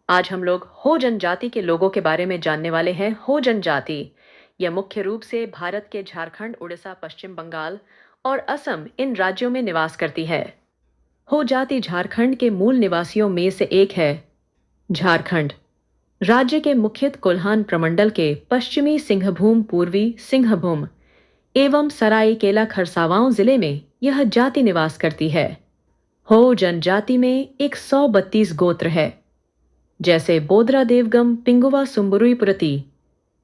आज हम लोग हो जनजाति के लोगों के बारे में जानने वाले हैं। हो जनजाति यह मुख्य रूप से भारत के झारखंड, उड़ीसा, पश्चिम बंगाल और असम इन राज्यों में निवास करती है। हो जाति झारखंड के मूल निवासियों में से एक है। झारखंड राज्य के मुख्यतः कोल्हान प्रमंडल के पश्चिमी सिंहभूम, पूर्वी सिंहभूम एवं सरायकेला खरसावां जिले में यह जाति निवास करती है। हो जनजाति में 132 गोत्र है, जैसे बोदरा, देवगम, पिंगुवा, सुम्बुरुई, पुरती।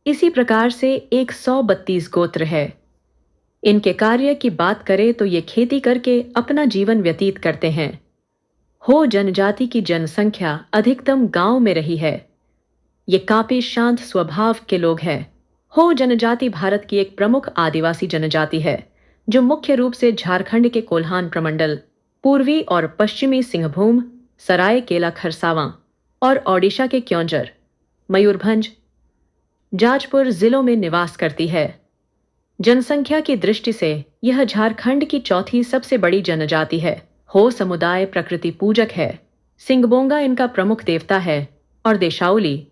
इसी प्रकार से 132 गोत्र है। इनके कार्य की बात करें तो ये खेती करके अपना जीवन व्यतीत करते हैं। हो जनजाति की जनसंख्या अधिकतम गांव में रही है। ये काफी शांत स्वभाव के लोग हैं। हो जनजाति भारत की एक प्रमुख आदिवासी जनजाति है, जो मुख्य रूप से झारखंड के कोल्हान प्रमंडल, पूर्वी और पश्चिमी सिंहभूम, सरायकेला खरसावां और ओडिशा के क्योंझर, मयूरभंज, जाजपुर जिलों में निवास करती है। जनसंख्या की दृष्टि से यह झारखंड की चौथी सबसे बड़ी जनजाति है। हो समुदाय प्रकृति पूजक है। सिंगबोंगा इनका प्रमुख देवता है और देशाउली,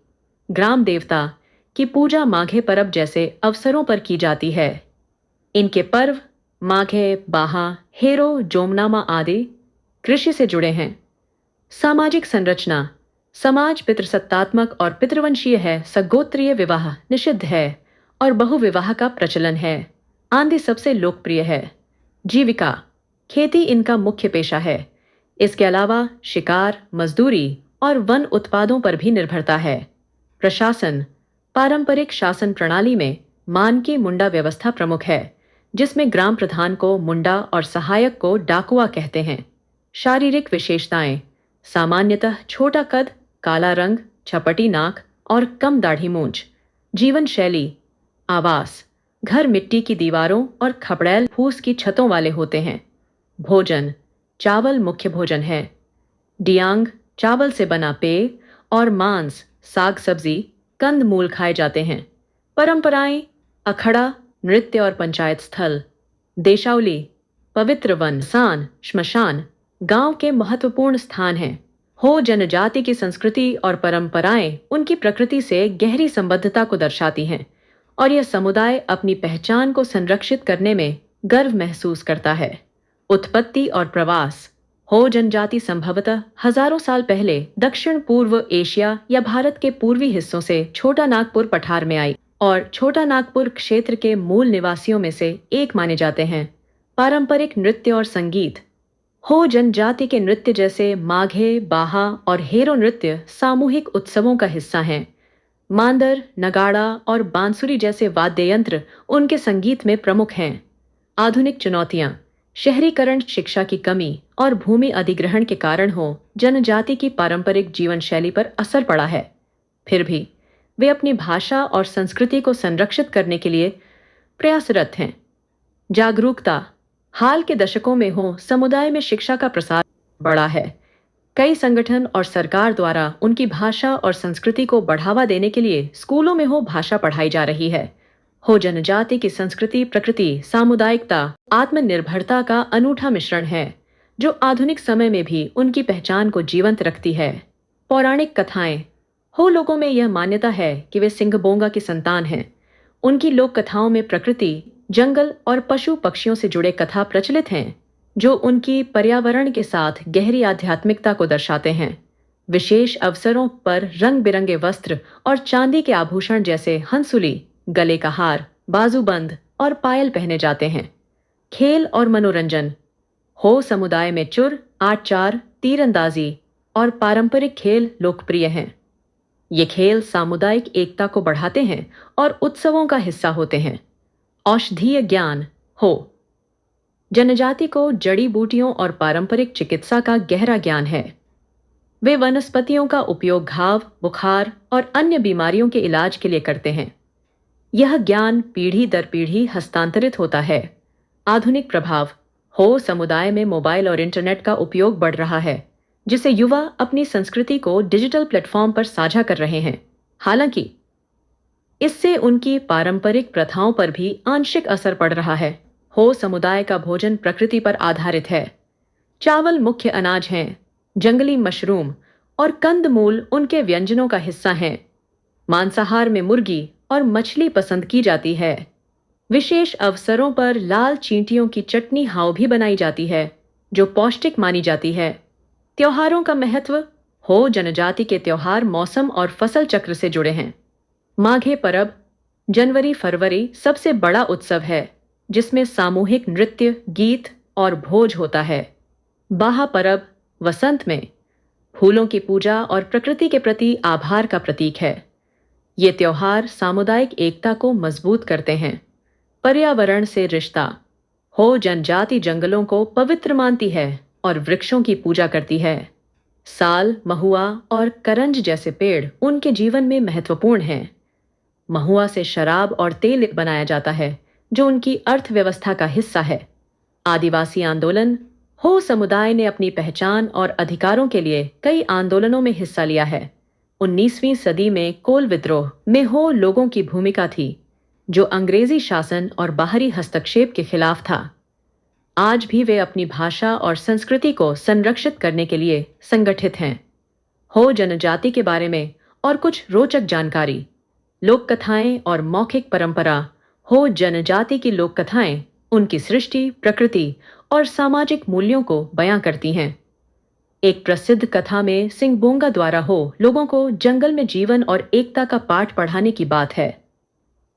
ग्राम देवता, की पूजा माघे पर्व जैसे अवसरों पर की जाती है। इनके पर्व माघे, बाहा, हेरो, जोमनामा आदि कृषि से जुड़े हैं। सामाजिक संरचना समाज पितृसत्तात्मक और पितृवंशीय है। सगोत्रीय विवाह निषिद्ध है और बहुविवाह का प्रचलन है। आंधी सबसे लोकप्रिय है। जीविका खेती इनका मुख्य पेशा है। इसके अलावा शिकार, मजदूरी और वन उत्पादों पर भी निर्भरता है। प्रशासन पारंपरिक शासन प्रणाली में मानकी मुंडा व्यवस्था प्रमुख है, जिसमें ग्राम प्रधान को मुंडा और सहायक को डाकुआ कहते हैं। शारीरिक विशेषताएं सामान्यतः छोटा कद, काला रंग, छपटी नाक और कम दाढ़ी मूंछ। जीवन शैली आवास घर मिट्टी की दीवारों और खपड़ैल फूस की छतों वाले होते हैं। भोजन चावल मुख्य भोजन है। डियांग चावल से बना पेय और मांस, साग सब्जी, कंद मूल खाए जाते हैं। परंपराएं अखड़ा, नृत्य और पंचायत स्थल। देशावली पवित्र वन, सान, श्मशान गांव के महत्वपूर्ण स्थान हैं। हो जनजाति की संस्कृति और परंपराएं उनकी प्रकृति से गहरी संबद्धता को दर्शाती हैं और यह समुदाय अपनी पहचान को संरक्षित करने में गर्व महसूस करता है। उत्पत्ति और प्रवास हो जनजाति संभवतः हजारों साल पहले दक्षिण पूर्व एशिया या भारत के पूर्वी हिस्सों से छोटा नागपुर पठार में आई और छोटा नागपुर क्षेत्र के मूल निवासियों में से एक माने जाते हैं। पारंपरिक नृत्य और संगीत हो जनजाति के नृत्य जैसे माघे, बाहा और हेरो नृत्य सामूहिक उत्सवों का हिस्सा हैं। मांदर, नगाड़ा और बांसुरी जैसे वाद्य यंत्र उनके संगीत में प्रमुख हैं। आधुनिक चुनौतियां शहरीकरण, शिक्षा की कमी और भूमि अधिग्रहण के कारण हो जनजाति की पारंपरिक जीवन शैली पर असर पड़ा है। फिर भी वे अपनी भाषा और संस्कृति को संरक्षित करने के लिए प्रयासरत हैं। जागरूकता हाल के दशकों में हो समुदाय में शिक्षा का प्रसार बढ़ा है। कई संगठन और सरकार द्वारा उनकी भाषा और संस्कृति को बढ़ावा देने के लिए स्कूलों में हो भाषा पढ़ाई जा रही है। हो जनजाति की संस्कृति प्रकृति, सामुदायिकता, आत्मनिर्भरता का अनूठा मिश्रण है, जो आधुनिक समय में भी उनकी पहचान को जीवंत रखती है। पौराणिक कथाएं हो लोगों में यह मान्यता है कि वे सिंहबोंगा की संतान हैं। उनकी लोक कथाओं में प्रकृति, जंगल और पशु पक्षियों से जुड़े कथा प्रचलित हैं, जो उनकी पर्यावरण के साथ गहरी आध्यात्मिकता को दर्शाते हैं। विशेष अवसरों पर रंग बिरंगे वस्त्र और चांदी के आभूषण जैसे हंसुली, गले का हार, बाजूबंद और पायल पहने जाते हैं। खेल और मनोरंजन हो समुदाय में चुर, आठ चार, तीरंदाजी और पारंपरिक खेल लोकप्रिय हैं। ये खेल सामुदायिक एकता को बढ़ाते हैं और उत्सवों का हिस्सा होते हैं। औषधीय ज्ञान हो जनजाति को जड़ी बूटियों और पारंपरिक चिकित्सा का गहरा ज्ञान है। वे वनस्पतियों का उपयोग घाव, बुखार और अन्य बीमारियों के इलाज के लिए करते हैं। यह ज्ञान पीढ़ी दर पीढ़ी हस्तांतरित होता है। आधुनिक प्रभाव हो समुदाय में मोबाइल और इंटरनेट का उपयोग बढ़ रहा है, जिससे युवा अपनी संस्कृति को डिजिटल प्लेटफॉर्म पर साझा कर रहे हैं। हालांकि इससे उनकी पारंपरिक प्रथाओं पर भी आंशिक असर पड़ रहा है। हो समुदाय का भोजन प्रकृति पर आधारित है। चावल मुख्य अनाज हैं। जंगली मशरूम और कंदमूल उनके व्यंजनों का हिस्सा हैं। मांसाहार में मुर्गी और मछली पसंद की जाती है। विशेष अवसरों पर लाल चींटियों की चटनी हाव भी बनाई जाती है, जो पौष्टिक मानी जाती है। त्योहारों का महत्व। हो जनजाति के त्योहार मौसम और फसल चक्र से जुड़े हैं। माघे परब जनवरी फरवरी सबसे बड़ा उत्सव है, जिसमें सामूहिक नृत्य, गीत और भोज होता है। बाहा परब वसंत में फूलों की पूजा और प्रकृति के प्रति आभार का प्रतीक है। ये त्योहार सामुदायिक एकता को मजबूत करते हैं। पर्यावरण से रिश्ता। हो जनजाति जंगलों को पवित्र मानती है और वृक्षों की पूजा करती है। साल, महुआ और करंज जैसे पेड़ उनके जीवन में महत्वपूर्ण हैं। महुआ से शराब और तेल बनाया जाता है, जो उनकी अर्थव्यवस्था का हिस्सा है। आदिवासी आंदोलन। हो समुदाय ने अपनी पहचान और अधिकारों के लिए कई आंदोलनों में हिस्सा लिया है। 19वीं सदी में कोल विद्रोह में हो लोगों की भूमिका थी, जो अंग्रेजी शासन और बाहरी हस्तक्षेप के खिलाफ था। आज भी वे अपनी भाषा और संस्कृति को संरक्षित करने के लिए संगठित हैं। हो जनजाति के बारे में और कुछ रोचक जानकारी। लोक कथाएं और मौखिक परंपरा। हो जनजाति की लोक कथाएं उनकी सृष्टि, प्रकृति और सामाजिक मूल्यों को बयां करती हैं। एक प्रसिद्ध कथा में सिंगबोंगा द्वारा हो लोगों को जंगल में जीवन और एकता का पाठ पढ़ाने की बात है।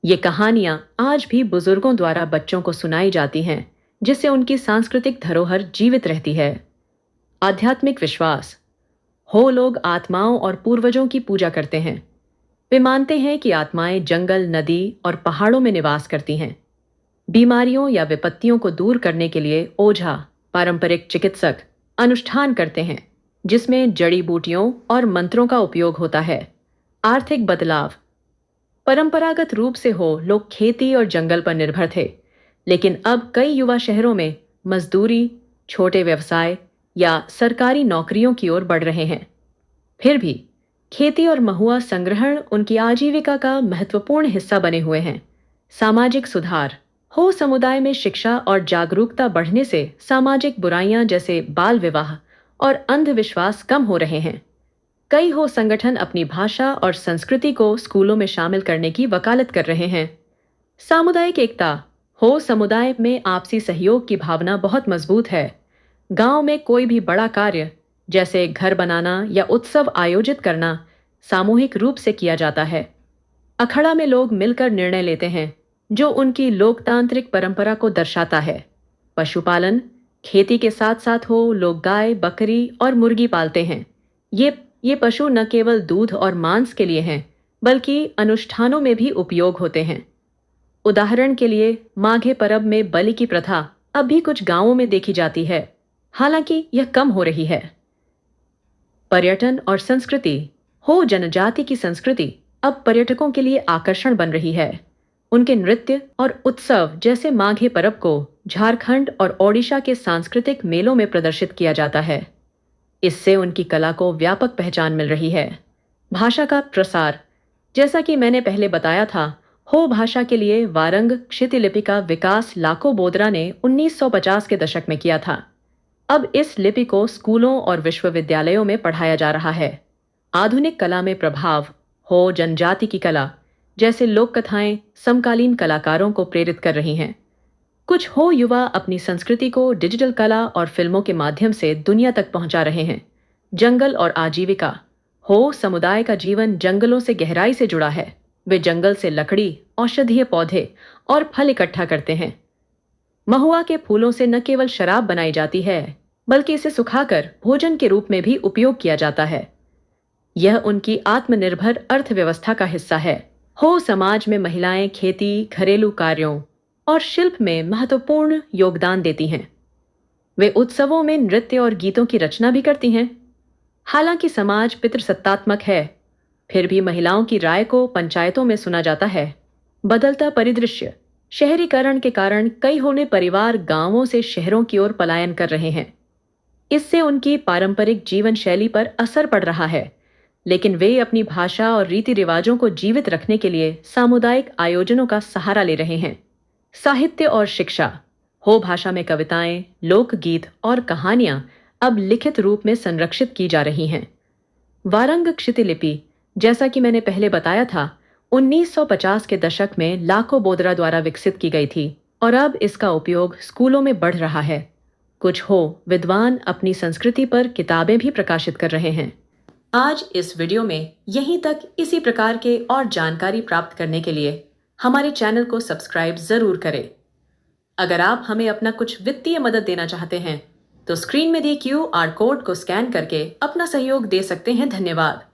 ये कहानियां आज भी बुजुर्गों द्वारा बच्चों को सुनाई जाती हैं, जिससे उनकी सांस्कृतिक धरोहर जीवित रहती है। आध्यात्मिक विश्वास। हो लोग आत्माओं और पूर्वजों की पूजा करते हैं। वे मानते हैं कि आत्माएं जंगल, नदी और पहाड़ों में निवास करती हैं। बीमारियों या विपत्तियों को दूर करने के लिए ओझा, पारंपरिक चिकित्सक, अनुष्ठान करते हैं, जिसमें जड़ी बूटियों और मंत्रों का उपयोग होता है। आर्थिक बदलाव। परंपरागत रूप से हो लोग खेती और जंगल पर निर्भर थे, लेकिन अब कई युवा शहरों में मजदूरी, छोटे व्यवसाय या सरकारी नौकरियों की ओर बढ़ रहे हैं। फिर भी खेती और महुआ संग्रहण उनकी आजीविका का महत्वपूर्ण हिस्सा बने हुए हैं। सामाजिक सुधार। हो समुदाय में शिक्षा और जागरूकता बढ़ने से सामाजिक बुराइयां जैसे बाल विवाह और अंधविश्वास कम हो रहे हैं। कई हो संगठन अपनी भाषा और संस्कृति को स्कूलों में शामिल करने की वकालत कर रहे हैं। सामुदायिक एकता। हो समुदाय में आपसी सहयोग की भावना बहुत मजबूत है। गांव में कोई भी बड़ा कार्य, जैसे घर बनाना या उत्सव आयोजित करना, सामूहिक रूप से किया जाता है। अखड़ा में लोग मिलकर निर्णय लेते हैं, जो उनकी लोकतांत्रिक परंपरा को दर्शाता है। पशुपालन। खेती के साथ साथ हो लोग गाय, बकरी और मुर्गी पालते हैं। ये पशु न केवल दूध और मांस के लिए हैं, बल्कि अनुष्ठानों में भी उपयोग होते हैं। उदाहरण के लिए माघे परब में बलि की प्रथा अब भी कुछ गांवों में देखी जाती है, हालांकि यह कम हो रही है। पर्यटन और संस्कृति। हो जनजाति की संस्कृति अब पर्यटकों के लिए आकर्षण बन रही है। उनके नृत्य और उत्सव जैसे माघे परब को झारखंड और ओडिशा के सांस्कृतिक मेलों में प्रदर्शित किया जाता है। इससे उनकी कला को व्यापक पहचान मिल रही है। भाषा का प्रसार। जैसा कि मैंने पहले बताया था, हो भाषा के लिए वारंग क्षितिलिपि का विकास लाको बोदरा ने 1950 के दशक में किया था। अब इस लिपि को स्कूलों और विश्वविद्यालयों में पढ़ाया जा रहा है। आधुनिक कला में प्रभाव। हो जनजाति की कला जैसे लोक कथाएं समकालीन कलाकारों को प्रेरित कर रही हैं। कुछ हो युवा अपनी संस्कृति को डिजिटल कला और फिल्मों के माध्यम से दुनिया तक पहुंचा रहे हैं। जंगल और आजीविका। हो समुदाय का जीवन जंगलों से गहराई से जुड़ा है। वे जंगल से लकड़ी, औषधीय पौधे और फल इकट्ठा करते हैं। महुआ के फूलों से न केवल शराब बनाई जाती है, बल्कि इसे सुखाकर भोजन के रूप में भी उपयोग किया जाता है। यह उनकी आत्मनिर्भर अर्थव्यवस्था का हिस्सा है। हो समाज में महिलाएं खेती, घरेलू कार्यों और शिल्प में महत्वपूर्ण योगदान देती हैं। वे उत्सवों में नृत्य और गीतों की रचना भी करती हैं। हालांकि समाज पितृसत्तात्मक है, फिर भी महिलाओं की राय को पंचायतों में सुना जाता है। बदलता परिदृश्य। शहरीकरण के कारण कई होने परिवार गांवों से शहरों की ओर पलायन कर रहे हैं। इससे उनकी पारंपरिक जीवन शैली पर असर पड़ रहा है, लेकिन वे अपनी भाषा और रीति रिवाजों को जीवित रखने के लिए सामुदायिक आयोजनों का सहारा ले रहे हैं। साहित्य और शिक्षा। हो भाषा में कविताएं, लोकगीत और कहानियां अब लिखित रूप में संरक्षित की जा रही हैं। वारंग क्षितिलिपि, जैसा कि मैंने पहले बताया था, 1950 के दशक में लाखो बोदरा द्वारा विकसित की गई थी और अब इसका उपयोग स्कूलों में बढ़ रहा है। कुछ हो विद्वान अपनी संस्कृति पर किताबें भी प्रकाशित कर रहे हैं। आज इस वीडियो में यहीं तक। इसी प्रकार के और जानकारी प्राप्त करने के लिए हमारे चैनल को सब्सक्राइब जरूर करें। अगर आप हमें अपना कुछ वित्तीय मदद देना चाहते हैं तो स्क्रीन में दिए क्यूआर कोड को स्कैन करके अपना सहयोग दे सकते हैं। धन्यवाद।